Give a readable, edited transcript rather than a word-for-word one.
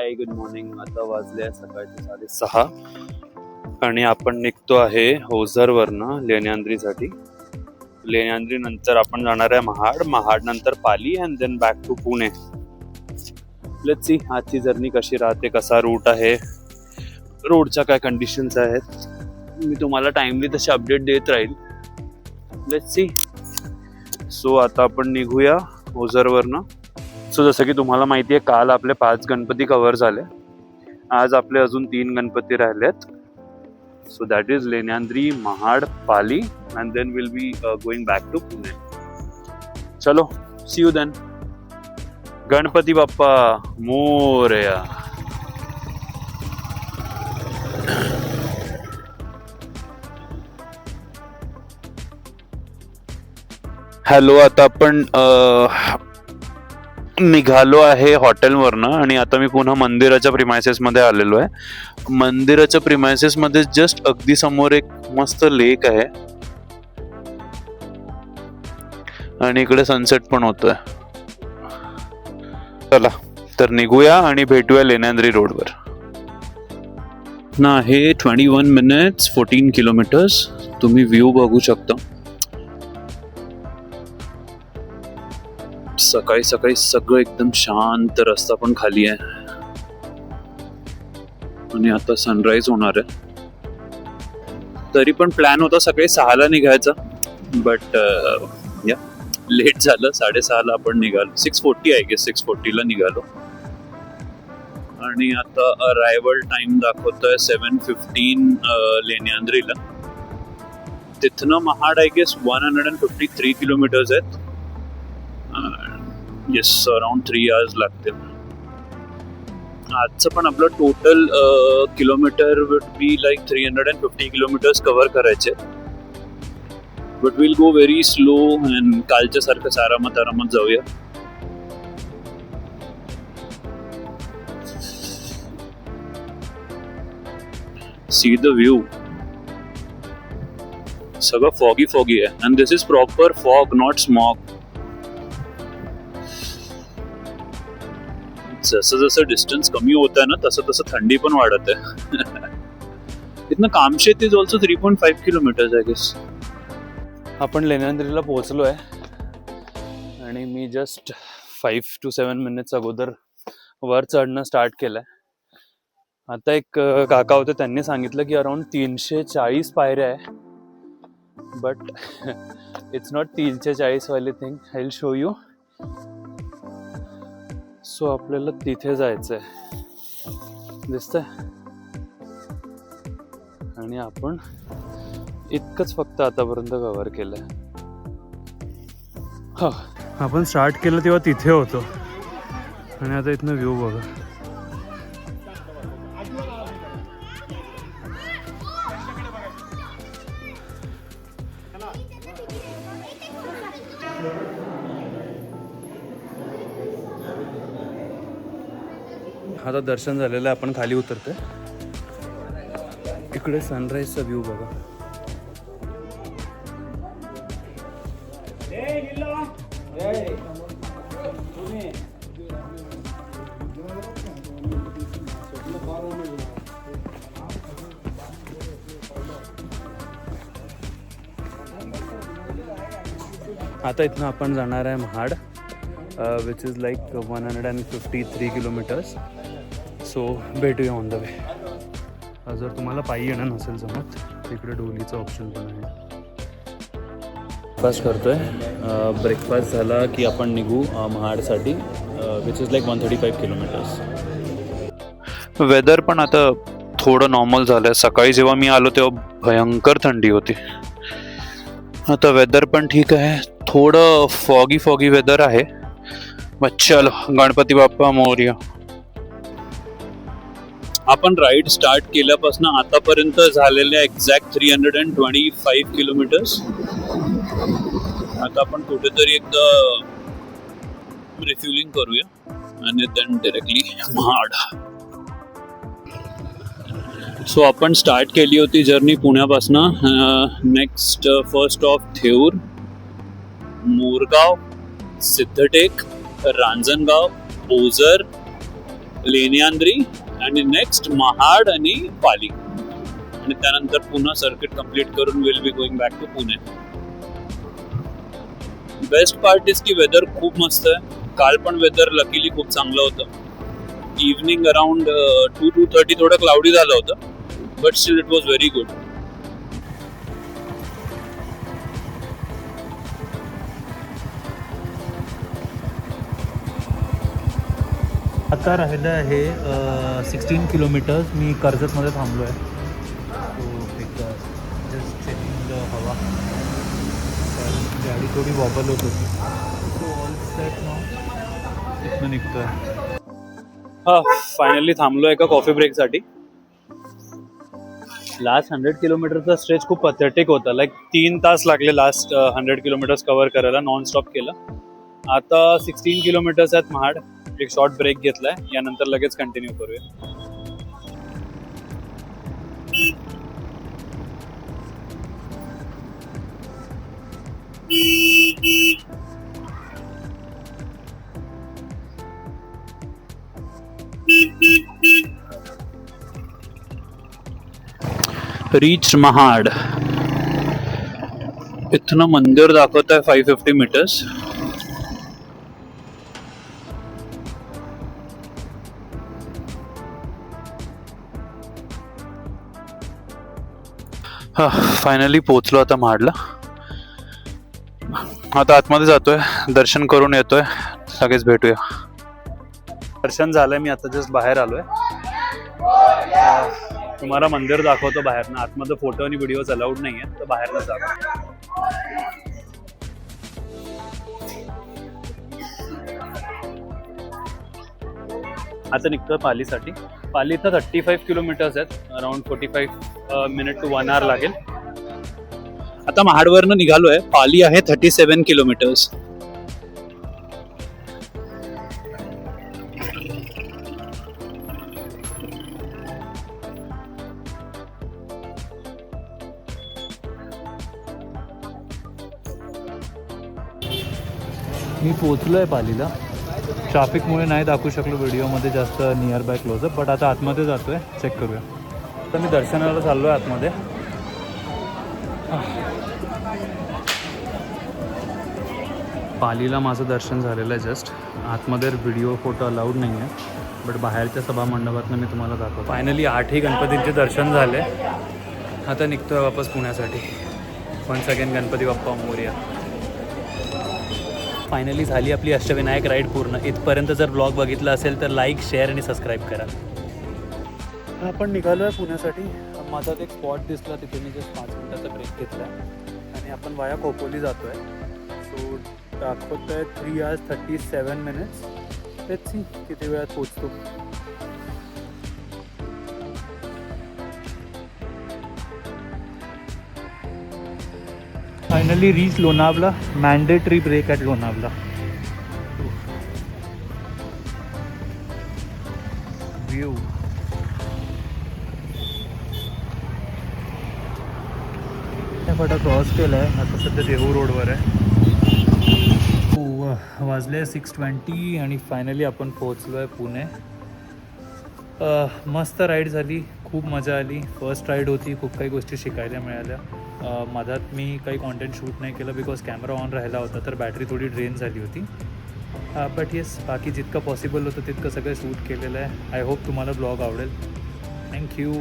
Hi good morning. आता वाजले सकाळचे 6:30 आणि आपण निघतो आहे ओझरवरनं लेण्यांद्रीसाठी. लेण्यांद्री नंतर आपण जाणार आहे महाड नंतर Pali and then back to Pune. Let's see आजची जर्नी कशी राहते, कसा रूट आहे, रोडच्या काय कंडिशन्स आहेत. मी तुम्हाला टाइमली तसे अपडेट देत राहील. Let's see. सो आता आपण निघूया ओझरवरनं. सो जसं की तुम्हाला माहिती आहे, काल आपले 5 गणपती कव्हर झाले. आज आपले अजून 3 गणपती राहिलेत. So that is Lenyadri, Mahad, Pali and then will be going back to Pune. चलो see you then. Ganpati Bappa Morya. Hello, आता आपण निघालो आहे हॉटेलवरनं आणि आता मी पुन्हा मंदिराच्या प्रिमायसेस मध्ये आलेलो आहे. मंदिराच्या प्रिमायसेस मध्ये जस्ट अगदी समोर एक मस्त लेक आहे आणि इकडे सनसेट पण होतोय. चला तर निघूया आणि भेटूया लेण्यांद्री रोडवर. ना हे 21 मिनिट्स 14 किलोमीटर्स. तुम्ही व्ह्यू बघू शकता. सकाळी सकाळी सगळं एकदम शांत, रस्ता पण खाली आहे आणि आता सनराइज होणार आहे. तरी पण प्लॅन होता सकाळी 6ला निघायचा, बट या लेट झालं. 6:30ला आपण निघालो. 6:40 आय गेस 6:40ला निघालो आणि आता अरायवल टाइम दाखवतोय 7:15 लेण्यांद्रीला. तिथनं महाड आय गेस 153 किलोमीटर्स आहेत. येस, अराउंड 3 hours लागते. आजचं पण आपलं total kilometre would be like 350 kilometres cover करायचे. But will go very slow and कालच्या सारखं आरामात जाऊया. See the view. सगळं फॉगी आहे and this is proper fog, not smog. जसं जसं डिस्टन्स कमी होत आहे ना, तसं तसं थंडी पण वाढत आहे. इथनं Kamshet is also 3.5 kilometres I guess. आपण लेण्यांद्रीला पोहोचलो आहे आणि मी जस्ट 5 to 7 मिनिट्स अगोदर वर चढणं स्टार्ट केलंय. आता एक काका होते, त्यांनी सांगितलं की अराउंड 340 पायऱ्या आहे. बट इट्स नॉट 340 वाली thing. I will show you. So आपल्याला तिथे जायचंय, दिसतंय. आणि आपण इतकंच फक्त आतापर्यंत कव्हर केलंय. हा, आपण स्टार्ट केलं तेव्हा तिथे होतो आणि आता इथनं व्ह्यू बघा. आता दर्शन झालेलं आहे, आपण खाली उतरतोय. इकडे सनराईजचा व्ह्यू बघा. आता इथनं आपण जाणार आहे Mahad, which is like 153 kilometres. So भेटूया ऑन द वे. जर तुम्हाला पायी येणं नसेल जमत, तिकडे डोलीचं ऑप्शन पण आहे. ब्रेकफास्ट करतोय. ब्रेकफास्ट झाला की आपण निघू महाडसाठी, which is like 135 kilometres. Weather पण आता थोडं नॉर्मल झालं आहे. सकाळी जेव्हा मी आलो तेव्हा भयंकर थंडी होती. आता वेदर पण ठीक आहे. थोडं फॉगी वेदर आहे. चलो, गणपती बाप्पा मोरया. आपण राईड स्टार्ट केल्यापासून आतापर्यंत झालेल्या एक्झॅक्ट 325 किलोमीटर्स. आता आपण कुठेतरी एकदा रिफ्युलिंग करूया आणि देन डायरेक्टली महाड. सो आपण स्टार्ट केली होती जर्नी पुण्यापासून. Next first of Theur, Morgaon, Siddhatek, Ranjangaon, Ozar, Lenyadri आणि नेक्स्ट महाड आणि पाली, आणि त्यानंतर पुन्हा सर्किट कंप्लीट करून will be going back to Pune. Best part is की वेदर खूप मस्त आहे. काल पण वेदर लकीली खूप चांगलं होतं. इव्हनिंग अराउंड 2-2:30 थोडं क्लाउडी झालं होतं, but still it was very good. आता राहिलं आहे 16 किलोमीटर्स. मी कर्जतमध्ये थांबलो आहे. सो एक जस्ट चेकिंग द हवा. गाडी थोडी वॉबल होत होती. सो ऑल सेट नाव इथनं निघतो आहे. फायनली थांबलो एका कॉफी ब्रेकसाठी. लास्ट 100 किलोमीटरचा स्ट्रेच खूप पथेटिक होता. लाईक 3 तास लागले लास्ट 100 किलोमीटर्स कव्हर करायला, नॉन स्टॉप केलं. आता 16 किलोमीटर्स आहेत महाड. एक शॉर्ट ब्रेक घेतलाय, यानंतर लगेच कंटिन्यू करूया. रीच महाड. इथनं मंदिर दाखवत आहे 550 मीटर्स. फायनली पोहोचलो आता महाडला. आता आतमध्ये जातोय, दर्शन करून येतोय, लगेच भेटूया. दर्शन झालंय, मी आता जस्ट बाहेर आलोय. तुम्हाला मंदिर दाखवतो बाहेरनं. आतमध्ये फोटो आणि व्हिडिओज अलाउड नाही आहे, तर बाहेरनं जातो. आता निघतोय पालीसाठी. पाली इथं 35 किलोमीटर्स आहेत. अराउंड 45 मिनिट टू 1 hour लागेल. आता महाडवरनं निघालोय. पाली आहे 37 किलोमीटर्स. मी पोचलो आहे पालीला. ट्रॅफिकमुळे नाही दाखवू शकलो व्हिडिओमध्ये जास्त नियर बाय क्लोजअप, बट आता आतमध्ये जातो आहे, चेक करूया. तर मी दर्शनाला चाललो आहे आतमध्ये. पालीला माझं दर्शन झालेलं आहे जस्ट. आतमध्ये व्हिडिओ फोटो अलाउड नाही आहे, बट बाहेरच्या सभा मंडपातनं मी तुम्हाला दाखवतो. फायनली 8ही गणपतींचे दर्शन झाले. आता निघतो आहे वापस पुण्यासाठी. Once again Ganpati Bappa Morya. Finally झाली आपली अष्टविनायक राईड पूर्ण. इथपर्यंत जर ब्लॉग बघितला असेल तर लाईक, शेअर आणि सबस्क्राईब करा. आपण निघालो आहे पुण्यासाठी. माझा एक स्पॉट दिसला, तिथे मी जस्ट 5 मिनिटाचा ब्रेक घेतला आणि आपण वाया खोपोली जातो आहे. सो दाखवत आहे 3 hours 37 minutes. लेट्स सी किती वेळात पोचतो. Finally reach Lonavala. Mandatory break at Lonavala. View फटा क्रॉस केला आहे. आता सध्या देहू रोडवर आहे. वाजले 6:20 आणि फायनली आपण पोहोचलो आहे पुणे. मस्त राईड झाली, खूप मजा आली. फर्स्ट राईड होती, खूप काही गोष्टी शिकायला मिळाल्या. मधात मी काही कॉन्टेंट शूट नाही केलं बिकॉज कॅमेरा ऑन राहिला होता, तर बॅटरी थोडी ड्रेन झाली होती. बट येस, बाकी जितकं पॉसिबल होतं तितकं सगळं शूट केलेलं आहे. आय होप तुम्हाला ब्लॉग आवडेल. थँक्यू.